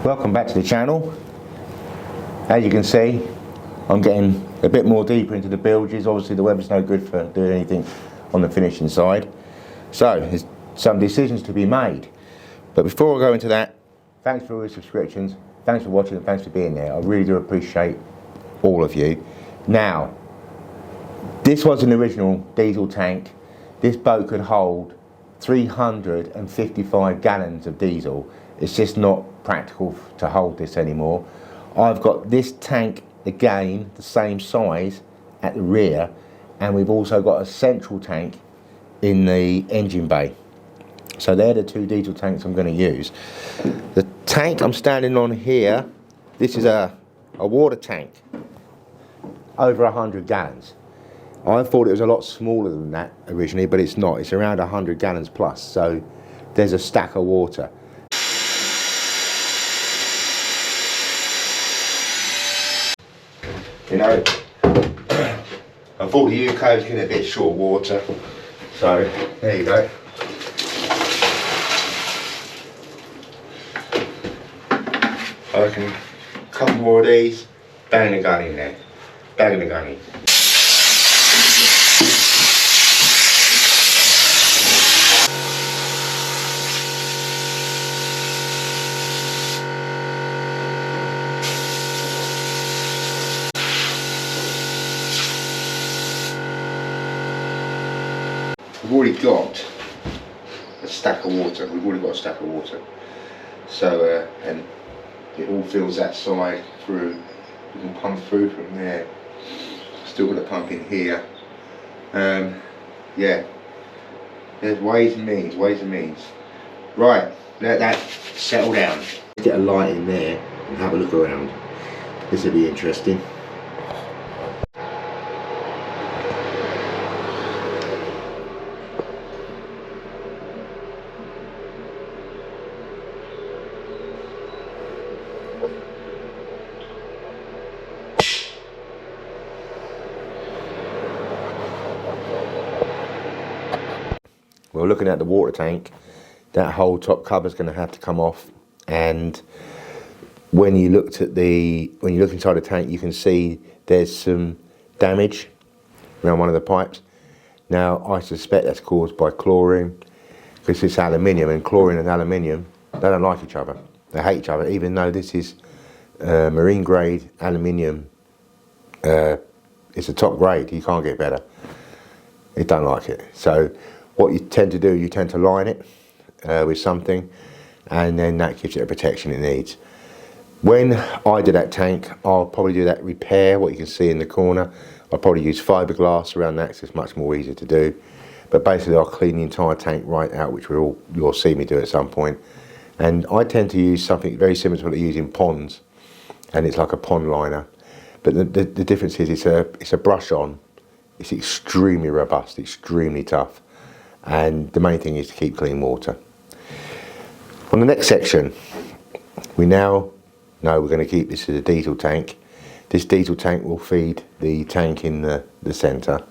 Welcome back to the channel. As you can see, I'm getting a bit more deeper into the bilges. Obviously the weather's no good for doing anything on the finishing side, so there's some decisions to be made. But before I go into that, thanks for all your subscriptions, thanks for watching, and thanks for being there. I really do appreciate all of you. Now, this was an original diesel tank. This boat could hold 355 gallons of diesel. It's just not practical to hold this anymore. I've got this tank again, the same size at the rear, and we've also got a central tank in the engine bay. So they're the two diesel tanks I'm going to use. The tank I'm standing on here, this is a water tank, over 100 gallons. I thought it was a lot smaller than that originally, but it's not. It's around 100 gallons plus, so there's a stack of water. You know, I thought the UK was getting a bit short of water, so there you go. I reckon a couple more of these, bang the gun in there, bang the gun in. We've already got a stack of water. So, and it all fills that side through. You can pump through from there. Still got to pump in here. Yeah. There's ways and means. Right, let that settle down. Get a light in there and have a look around. This will be interesting. Well, looking at the water tank, that whole top cover is going to have to come off, and when you look inside the tank, you can see there's some damage around one of the pipes. Now, I suspect that's caused by chlorine, because it's aluminium, and chlorine and aluminium, they don't like each other. They hate each other, even though this is marine grade aluminium. It's a top grade, you can't get better. It don't like it. So what you tend to do, you tend to line it with something, and then that gives it the protection it needs. When I do that tank, I'll probably do that repair, what you can see in the corner. I'll probably use fiberglass around that, because it's much more easier to do. But basically I'll clean the entire tank right out, which you'll see me do at some point. And I tend to use something very similar to what I use in ponds, and it's like a pond liner. But the difference is it's a brush on. It's extremely robust, extremely tough. And the main thing is to keep clean water. On the next section, we now know we're going to keep this as a diesel tank. This diesel tank will feed the tank in the centre,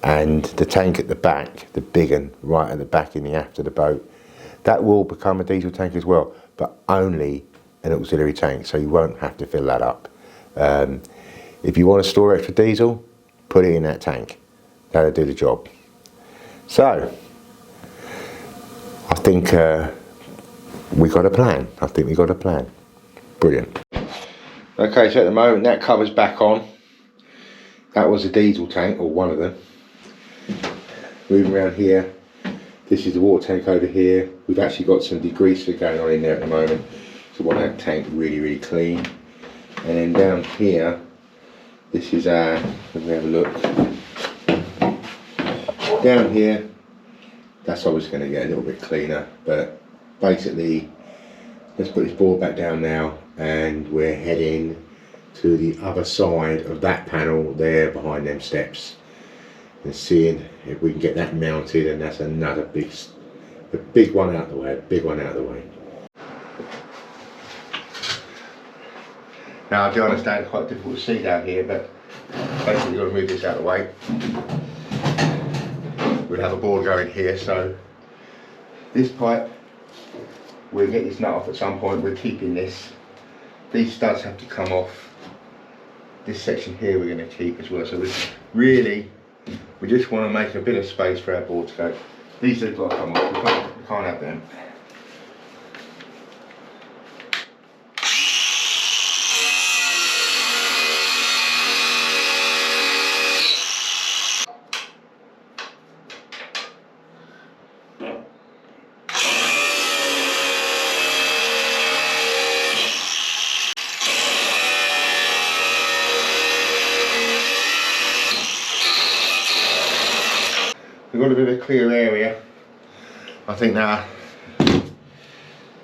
and the tank at the back, the big one right at the back in the aft of the boat, that will become a diesel tank as well, but only an auxiliary tank, so you won't have to fill that up. If you want to store extra diesel, put it in that tank. That'll do the job. So, I think we got a plan. Brilliant. Okay, so at the moment that cover's back on. That was a diesel tank, or one of them. Moving around here, this is the water tank over here. We've actually got some degreaser going on in there at the moment, so we want that tank really clean. And then down here, this is our, let me have a look. Down here, that's obviously going to get a little bit cleaner, but basically, let's put this board back down now, and we're heading to the other side of that panel there behind them steps, and seeing if we can get that mounted, and that's another big one out the way, Now I do understand it's quite difficult to see down here, but basically we've got to move this out of the way. We'll have a board going here, so this pipe we'll get this nut off at some point. We're keeping this. These studs have to come off. This section here we're going to keep as well. So we just want to make a bit of space for our board to go. These have got to come off. We can't have them. We've got a bit of a clear area. I think that'll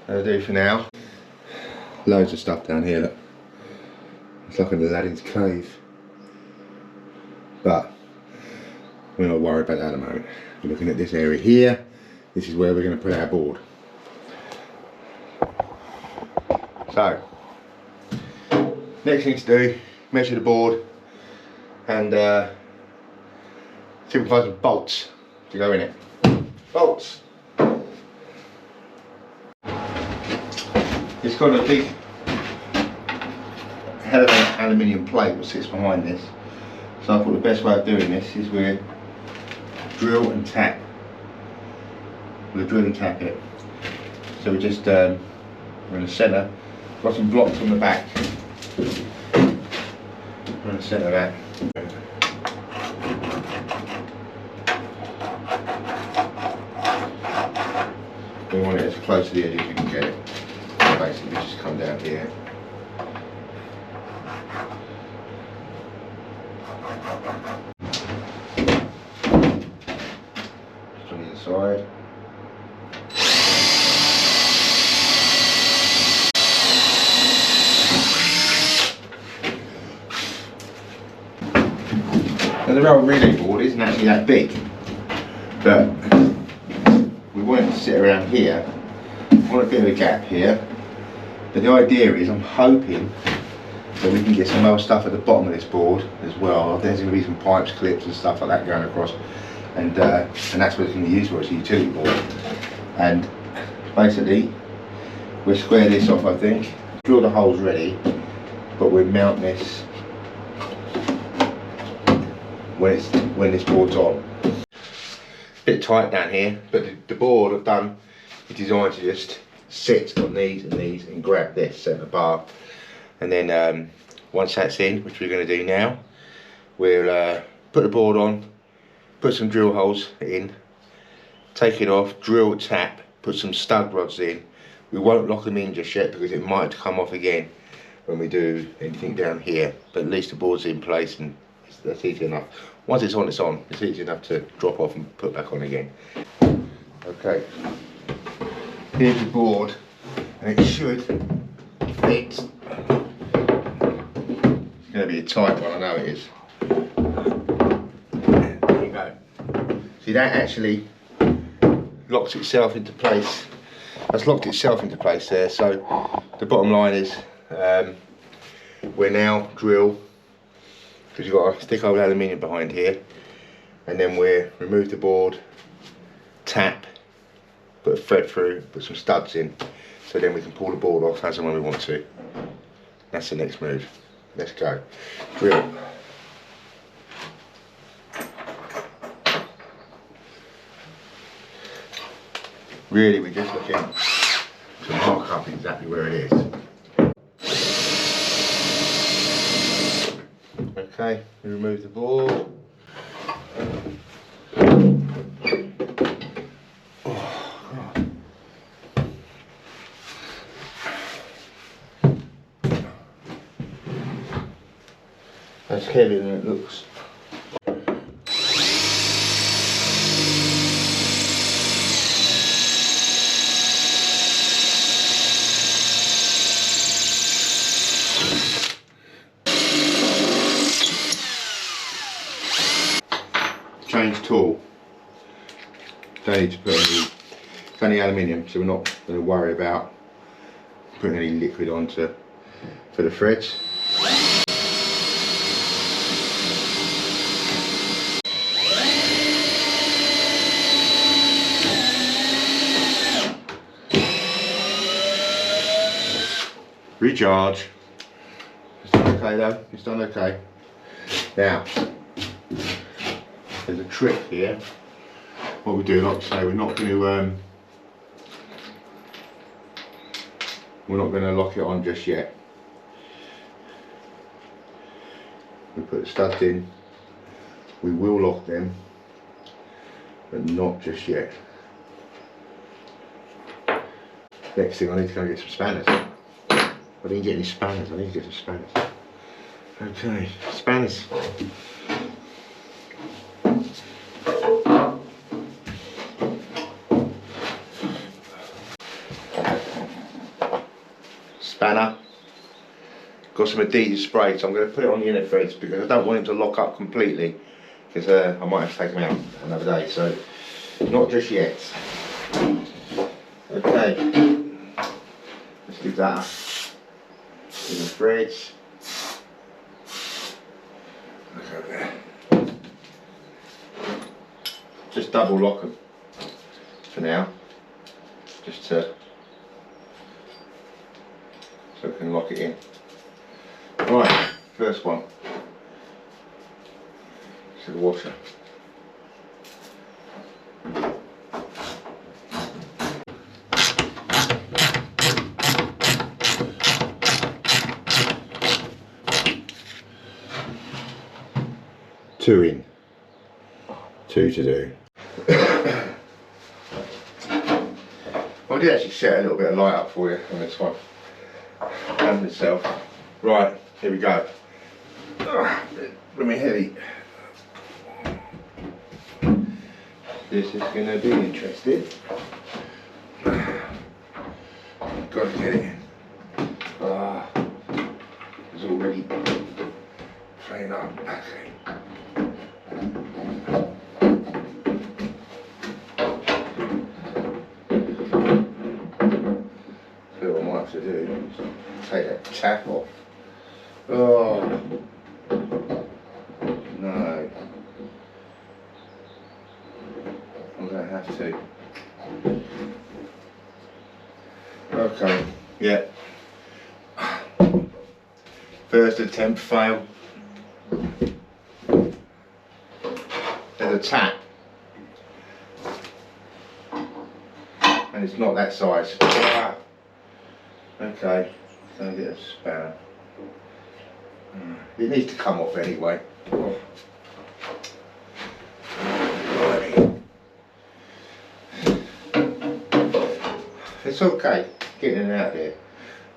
do for now. Loads of stuff down here, look. It's like in Aladdin's cave. But we're not worried about that at the moment. We're looking at this area here. This is where we're going to put our board. So, next thing to do, measure the board and see if we can find some bolts to go in it. Bolts. It's got a big hell of an aluminium plate that sits behind this. So I thought the best way of doing this is we drill and tap. We'll drill and tap it. So we just we're in the centre. Got some blocks on the back. We're in the centre of that. We want it as close to the edge as we can get it. Basically just come down here. Just on the inside. Now the rail relay board isn't actually that big, but we want it to sit around here. I want a bit of a gap here, but the idea is I'm hoping that we can get some other stuff at the bottom of this board as well. There's going to be some pipes, clips and stuff like that going across, and that's what it's going to be used for. It's a utility board. And basically we'll square this off, I think, drill the holes ready, but we'll mount this when this board's on. Bit tight down here, but the board I've done is designed to just sit on these and these and grab this centre bar, and then once that's in, which we're going to do now, we'll put the board on, put some drill holes in, take it off, drill, tap, put some stud rods in. We won't lock them in just yet because it might come off again when we do anything down here, but at least the board's in place and that's easy enough. Once it's on, it's on. It's easy enough to drop off and put back on again. Okay, here's the board, and it should fit. It's going to be a tight one, I know it is. There you go. See, that actually locks itself into place. That's locked itself into place there. So the bottom line is we're now drill, because you've got a thick old aluminium behind here, and then we remove the board, tap, put a thread through, put some studs in, so then we can pull the board off as and when we want to. That's the next move. Let's go. Drill. Really, we're just looking to mark up exactly where it is. Okay, we remove the board. That's heavier than it looks. Change tool. Don't need to put any, it's only aluminium, so we're not going to worry about putting any liquid onto for the threads. Recharge. It's done okay though, it's done okay. Now, there's a trick here. What we do, like I say, we're not going to lock it on just yet. We put the studs in, we will lock them, but not just yet. Next thing, I need to go and get some spanners. I didn't get any spanners, I need to get some spanners. Okay, spanners. Spanner. Got some Adidas spray, so I'm going to put it on the inner threads because I don't want him to lock up completely, because I might have to take him out another day, so not just yet. Okay, let's do that. In the threads. Look over there. Just double lock them for now, just to so we can lock it in. Right, first one. To the washer. Two in. Two to do. I did actually set a little bit of light up for you on this one. And myself. Right, here we go. Let me heavy. This is going to be interesting. Got to get it in. It's already playing up. Okay. So what I might have to do is take that tap off. Oh no. I'm going to have to. Okay, yeah. First attempt fail. There's a tap. And it's not that size. Okay, so get a spanner. It needs to come off anyway. It's okay getting it out there.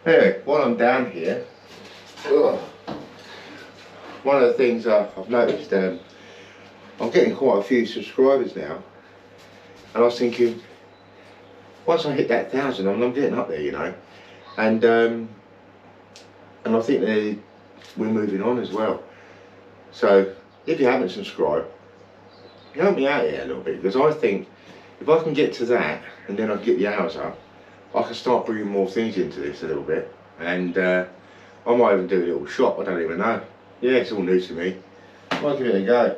Anyway, while I'm down here, one of the things I've noticed, I'm getting quite a few subscribers now, and I was thinking, once I hit that 1,000, I'm getting up there, you know, and I think we're moving on as well. So if you haven't subscribed, help me out here a little bit, because I think if I can get to that and then I get the hours up, I can start bringing more things into this a little bit, and I might even do a little shop. I don't even know. Yeah, it's all new to me. I might give it a go.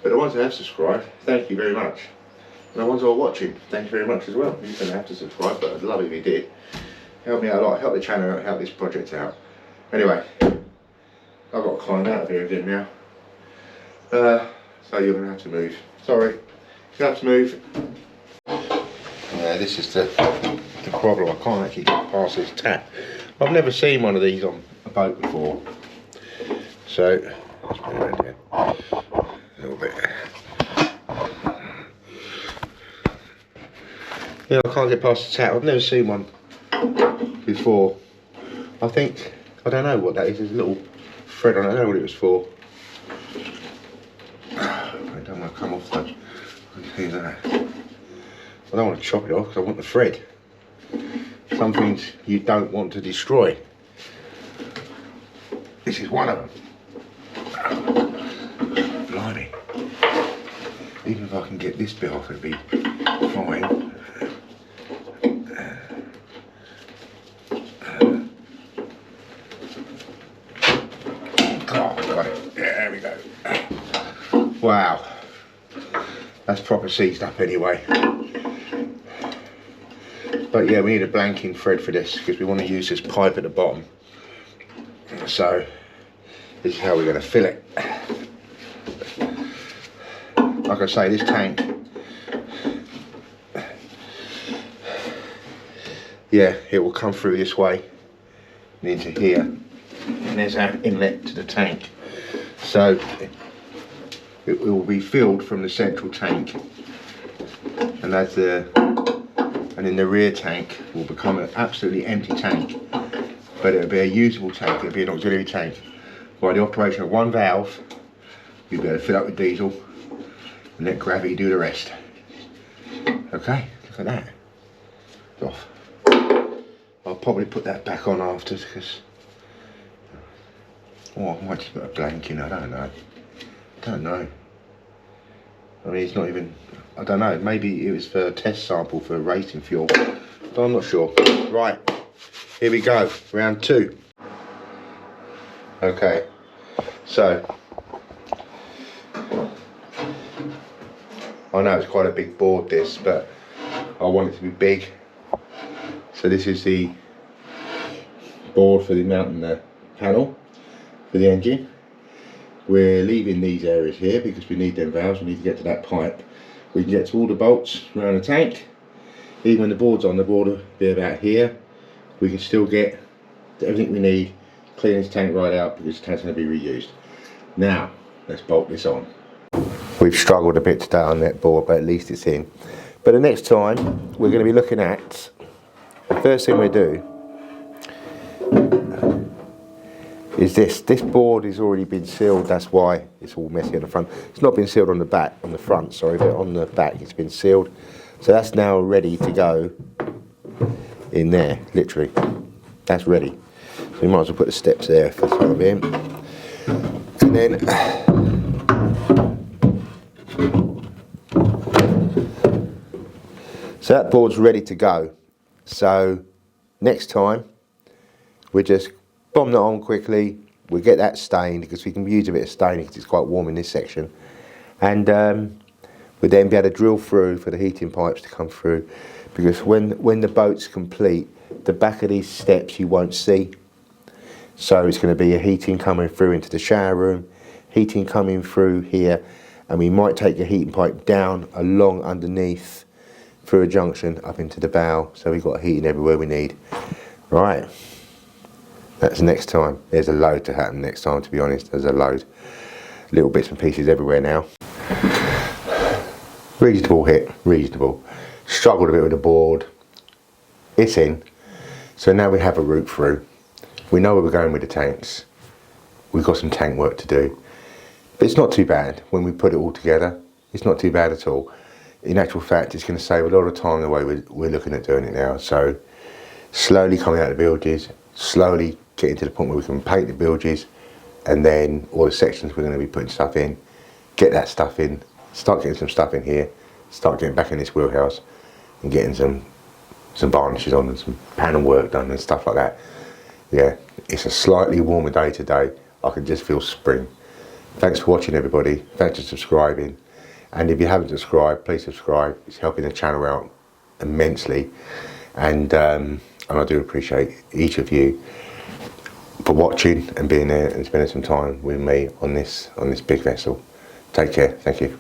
But the ones that have subscribed, thank you very much. And the ones who are watching, thank you very much as well. You don't have to subscribe, but I'd love it if you did. Help me out a lot, help the channel out, help this project out. Anyway, I've got to climb out of here again now. So you're going to have to move. Sorry, you have to move. Yeah, this is the problem. I can't actually get past this tap. I've never seen one of these on a boat before. So, let's put it around here. A little bit. Yeah, I can't get past the tap. I've never seen one before. I don't know what that is. There's a little thread on it. I don't know what it was for. I don't want to come off though. I can see that. I don't want to chop it off because I want the thread. Some things you don't want to destroy. This is one of them. Blimey. Even if I can get this bit off, it'd be fine. Got it. There we go. Wow. That's proper seized up anyway. But yeah, we need a blanking thread for this because we want to use this pipe at the bottom. So this is how we're going to fill it. Like I say, this tank, yeah, it will come through this way and into here, and there's our inlet to the tank. So it will be filled from the central tank, and and in the rear tank will become an absolutely empty tank, but it'll be a usable tank. It'll be an auxiliary tank. By the operation of one valve, you'll be able to fill up with diesel and let gravity do the rest. Okay, look at that. It's off. I'll probably put that back on after, because I might just put a blank in. I don't know. I mean, it's not even, I don't know, maybe it was for a test sample for racing fuel, but I'm not sure. Right, here we go, round 2. Okay, so I know it's quite a big board this, but I want it to be big. So this is the board for the mounting the panel for the engine. We're leaving these areas here because we need them valves, we need to get to that pipe. We can get to all the bolts around the tank. Even when the board's on, the board will be about here. We can still get to everything we need, clean this tank right out because the tank's going to be reused. Now, let's bolt this on. We've struggled a bit today on that board, but at least it's in. But the next time, we're going to be looking at, the first thing we do is this board has already been sealed, that's why it's all messy on the front. It's not been sealed on the back, on the front, sorry, but on the back it's been sealed. So that's now ready to go in there, literally. That's ready. So we might as well put the steps there for the time being. And then, so that board's ready to go. So next time, we just bomb that on quickly. We get that stained because we can use a bit of staining because it's quite warm in this section, and we'll then be able to drill through for the heating pipes to come through, because when the boat's complete, the back of these steps you won't see. So it's going to be a heating coming through into the shower room, heating coming through here, and we might take a heating pipe down along underneath through a junction up into the bow, so we've got heating everywhere we need. Right, that's next time. There's a load to happen next time, to be honest. There's a load, little bits and pieces everywhere now. Reasonable hit, reasonable. Struggled a bit with the board. It's in. So now we have a route through. We know where we're going with the tanks. We've got some tank work to do. But it's not too bad when we put it all together. It's not too bad at all. In actual fact, it's going to save a lot of time the way we're looking at doing it now. So slowly coming out of the bilges, slowly getting to the point where we can paint the bilges, and then all the sections we're going to be putting stuff in, get that stuff in, start getting some stuff in here, start getting back in this wheelhouse and getting some varnishes on and some panel work done and stuff like that. Yeah, it's a slightly warmer day today. I can just feel spring. Thanks for watching, everybody. Thanks for subscribing. And if you haven't subscribed, please subscribe. It's helping the channel out immensely. And I do appreciate each of you for watching and being there and spending some time with me on this big vessel. Take care. Thank you.